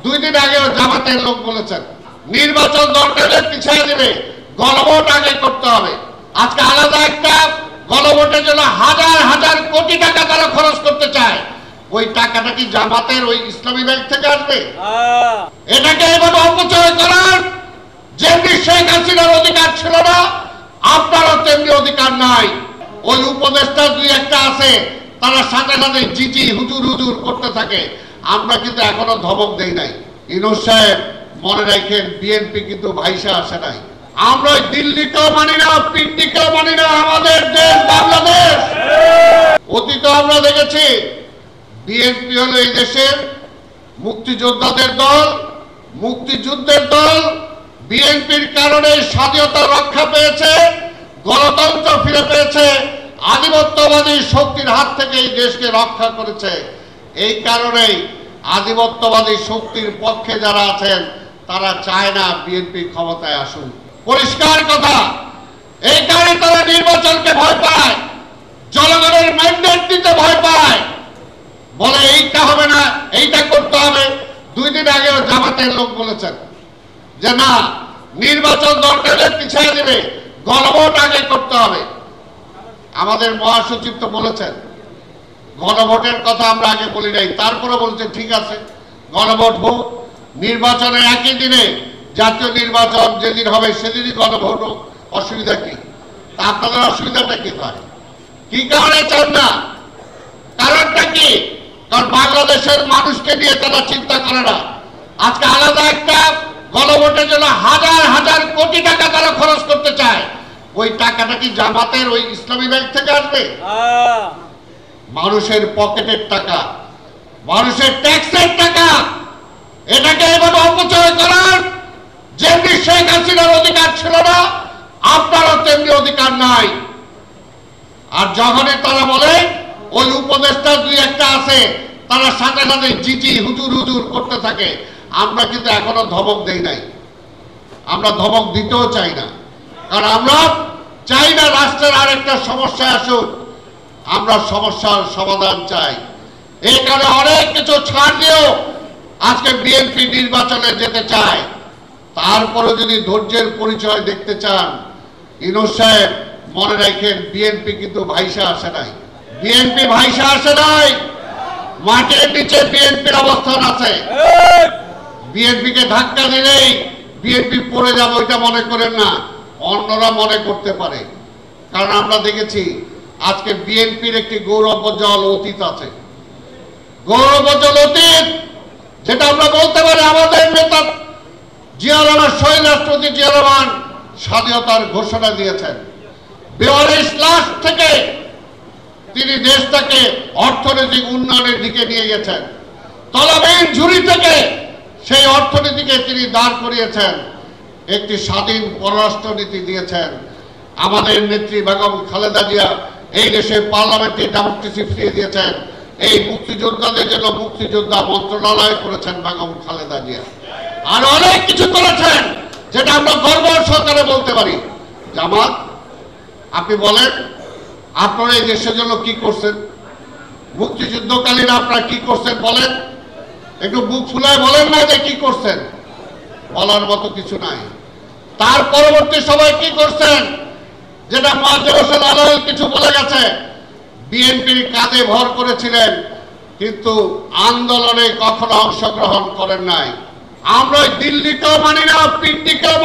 2 দিন আগেও জামাতের লোক বলেছেন নির্বাচন দরকারে পিছিয়ে দেবে, গণভোট আগে করতে হবে। আজকে আলাদা একটা গণভোটের জন্য হাজার হাজার কোটি টাকা তারা খরচ করতে চায়। ওই টাকাটা কি জামাতের ওই ইসলামী ব্যাংক থেকে আসবে? এটাকে এভাবে অপচয় করার যেমনি শেখ হাসিনার অধিকার ছিল না, আপনারও তেমনি অধিকার নাই। ওই উপদেষ্টা 2-1টা আছে, তারা সাথে সাথে জিজি হুজুর হুজুর করতে থাকে। আমরা কিন্তু এখনো ধমক দেই নাই। ইউনূস সাহেব মনে রাখেন, বিএনপি কিন্তু ভাইসা আসে নাই। আমরা দিল্লিকেও মানি না, পিন্ডিকেও মানি না, আমাদের দেশ বাংলাদেশ। অতীতে আমরা দেখেছি বিএনপি হলো এই দেশের মুক্তিযোদ্ধাদের দল, মুক্তিযুদ্ধের দল। বিএনপির কারণে স্বাধীনতা রক্ষা পেয়েছে, গণতন্ত্র ফিরে পেয়েছে, আধিপত্যবাদী শক্তির হাত থেকে এই দেশকে রক্ষা করেছে। এই কারণেই আধিপত্যবাদী শক্তির পক্ষে যারা আছেন তারা চায় না বিএনপি ক্ষমতায় আসুন। পরিষ্কার কথা, এই কারণে তারা নির্বাচনকে ভয় পায়, জনগণের ম্যান্ডেট দিতে ভয় পায়, বলে এইটা হবে না, এইটা করতে হবে। 2 দিন আগেও জামাতের লোক বলেছেন যে না, নির্বাচন দরকারে পিছিয়ে দেবে, গণভোট আগে করতে হবে। আমাদের মহাসচিব তো বলেছেন গণভোটের কথা আমরা আগে বলি নাই, তারপরে বলছেন ঠিক আছে গণভোট হোক, নির্বাচনের একই দিনে জাতীয় নির্বাচন যেদিন হবে সেদিনই গণভোট হোক, অসুবিধা কি? তা আপনাদের অসুবিধাটা কি হয়? কি কারণে চান না? কারণটা কি? কারণ বাংলাদেশের মানুষকে নিয়ে তারা চিন্তা করে না। আজকে আলাদা একটা গণভোটের জন্য হাজার হাজার কোটি টাকা তারা খরচ করতে চায়। ওই টাকাটা কি জামাতের ওই ইসলামী ব্যাংক থেকে আসবে? মানুষের পকেটের টাকা, মানুষের ট্যাক্সের টাকা। এটাকে এভাবে অপচয় করার যেমনি শেখ হাসিনার অধিকার ছিল না, আপনারও তেমনি অধিকার নাই। আর যখনই তারা বলে ওই উপদেষ্টা 2-1টা আছে, তারা সাথে সাথে জিজি হুজুর হুজুর করতে থাকে। আমরা কিন্তু এখনো ধমক দেই নাই, আমরা ধমক দিতেও চাই না। কারণ আমরা চাই না রাষ্ট্রের আরেকটা সমস্যা আসুক, আমরা সমস্যার সমাধান চাই। এই কারণে অনেক কিছু ছাড় দিয়েও আজকে বিএনপি নির্বাচনে যেতে চায়। তারপরে যদি ধৈর্যের পরিচয় দেখতে চান, ইউনূস সাহেব মনে রাখেন, বিএনপি কিন্তু ভাইসা আসে নাই। বিএনপি ভাইসা আসে নাই, মাটির নিচে বিএনপির অবস্থান আছে। বিএনপিকে ধাক্কা দিলেই বিএনপি পড়ে যাবে ওইটা মনে করেন না, অন্যরা মনে করতে পারে। কারণ আমরা দেখেছি আজকে বিএনপির একটি গৌরবোজ্জ্বল অতীত আছে, গৌরবোজ্জ্বল অতীত, যেটা আমরা বলতে পারি আমাদের নেতা জিয়া রহমান, শহীদ রাষ্ট্রপতি জিয়া রহমান স্বাধীনতার ঘোষণা দিয়েছেন। 42 লাখ থেকে তিনি দেশটাকে অর্থনৈতিক উন্নয়নের দিকে নিয়ে গেছেন। তলাবিহীন ঝুড়ি থেকে সেই অর্থনীতিকে তিনি দাঁড় করিয়েছেন। একটি স্বাধীন পররাষ্ট্রনীতি দিয়েছেন। আমাদের নেত্রী বেগম খালেদা জিয়া এই দেশে পার্লামেন্টে ডেমোক্রেসি ফিরিয়ে দিয়েছেন। এই মুক্তিযোদ্ধাদের জন্য মুক্তিযোদ্ধা মন্ত্রণালয় করেছেন বেগম খালেদা জিয়া। আর অনেক কিছু করেছেন যেটা আমরা গর্ব সহকারে বলতে পারি। জামাত, আপনি বলেন আপনারা এই দেশের জন্য কি করছেন? মুক্তিযুদ্ধকালীন আপনারা কি করছেন বলেন? একটু বুক ফুলায় বলেন না যে কি করছেন। বলার মতো কিছু নাই। তার পরবর্তী সময় কি করছেন যেটা মুয়াজ্জেম হোসেন আলাওল কিছু বলে গেছে। বিএনপির কাঁধে ভর করেছিলেন, কিন্তু আন্দোলনে কখনো অংশগ্রহণ করেন নাই। আমরা দিল্লিকেও মানি না, পিন্ডিকেও